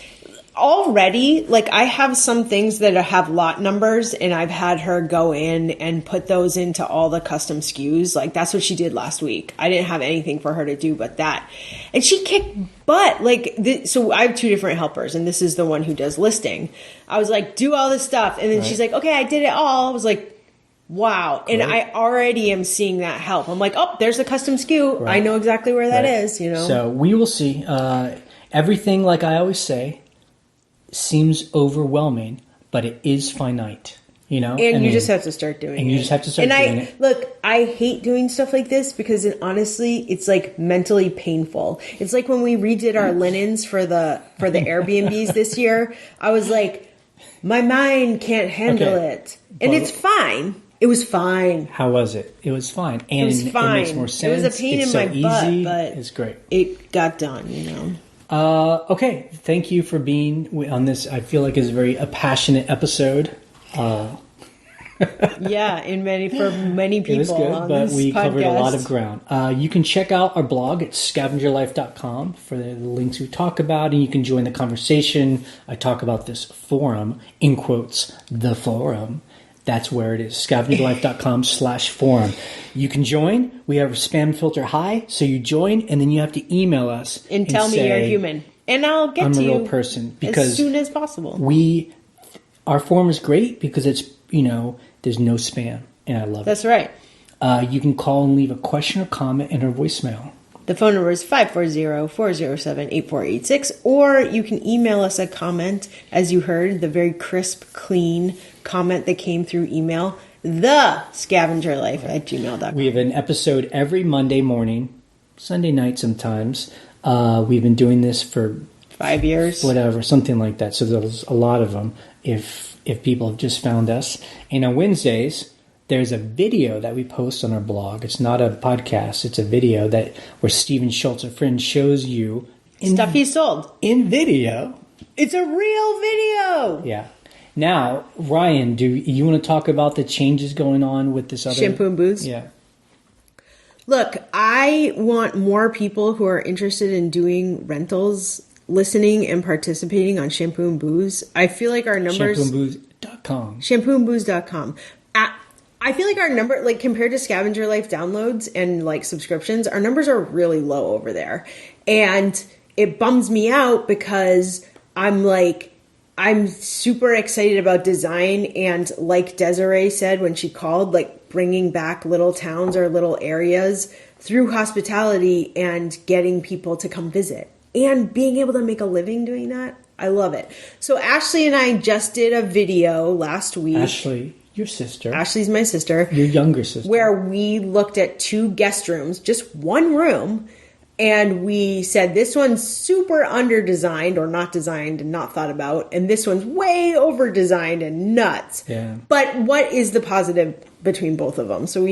Already, I have some things that have lot numbers, and I've had her go in and put those into all the custom SKUs. That's what she did last week. I didn't have anything for her to do but that. And she kicked butt. So I have 2 different helpers, and this is the one who does listing. I was like, do all this stuff. And then she's like, okay, I did it all. I was like, wow. And I already am seeing that help. I'm like, oh, there's a custom SKU. Right. I know exactly where that is, So we will see. Everything, like I always say, seems overwhelming, but it is finite, And you just have to start doing it. And you just have to start doing it. Look, I hate doing stuff like this because honestly, it's mentally painful. It's like when we redid our linens for the Airbnbs this year. I was like, my mind can't handle it. And it's fine. It was fine. How was it? It was fine. And it was fine. It makes more sense. It was a pain in my butt, but it's great. It got done, Okay, thank you for being on this. I feel like it's a passionate episode. For many people. It was good, but we covered a lot of ground. You can check out our blog at scavengerlife.com for the links we talk about, and you can join the conversation. I talk about this forum, in quotes, the forum, That's where it is, scavengerlife.com/forum. You can join. We have a spam filter high, so you join, and then you have to email us and tell me you're human. And I'll get to you I'm a real person. Because as soon as possible. Our forum is great because it's, there's no spam, and I love it. That's right. You can call and leave a question or comment in our voicemail. The phone number is 540-407-8486, or you can email us a comment, as you heard, the very crisp, clean comment that came through email, thescavengerlife@gmail.com. We have an episode every Monday morning, Sunday night sometimes. We've been doing this for 5 years. Whatever, something like that. So there's a lot of them if people have just found us. And on Wednesdays, there's a video that we post on our blog. It's not a podcast. It's a video where Steven Schultz, a friend, shows you stuff he sold in video. It's a real video. Yeah. Now, Ryan, do you want to talk about the changes going on with this other Shampoo and Booze? Yeah. Look, I want more people who are interested in doing rentals listening and participating on Shampoo and Booze. I feel like our numbers... Shampooandbooze.com. Shampooandbooze.com. I feel like our number, like compared to Scavenger Life downloads and like subscriptions, our numbers are really low over there. And it bums me out because I'm super excited about design. And like Desiree said when she called, like bringing back little towns or little areas through hospitality and getting people to come visit and being able to make a living doing that. I love it. So Ashley and I just did a video last week. Ashley, your sister. Ashley's my sister. Your younger sister. Where we looked at 2 guest rooms, just one room, and we said this one's super under-designed or not designed and not thought about, and this one's way over-designed and nuts. Yeah. But what is the positive between both of them? So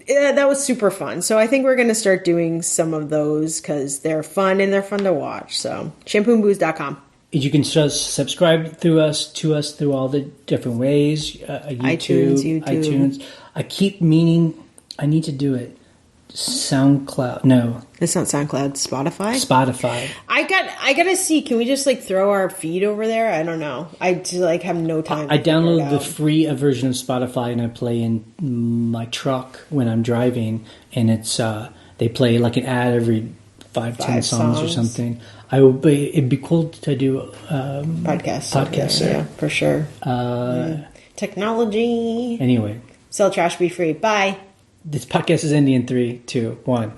that was super fun. So I think we're going to start doing some of those because they're fun and they're fun to watch. So shampooandbooze.com. You can just subscribe to us through all the different ways. YouTube. I keep meaning I need to do it. SoundCloud. No. It's not SoundCloud. Spotify. I gotta see. Can we just like throw our feed over there? I don't know. I have no time. I download the free version of Spotify and I play in my truck when I'm driving, and it's they play like an ad every 5-10 songs or something. It'd be cool to do podcasts. Yeah, for sure. Technology. Anyway. Sell trash, be free. Bye. This podcast is ending in 3, 2, 1.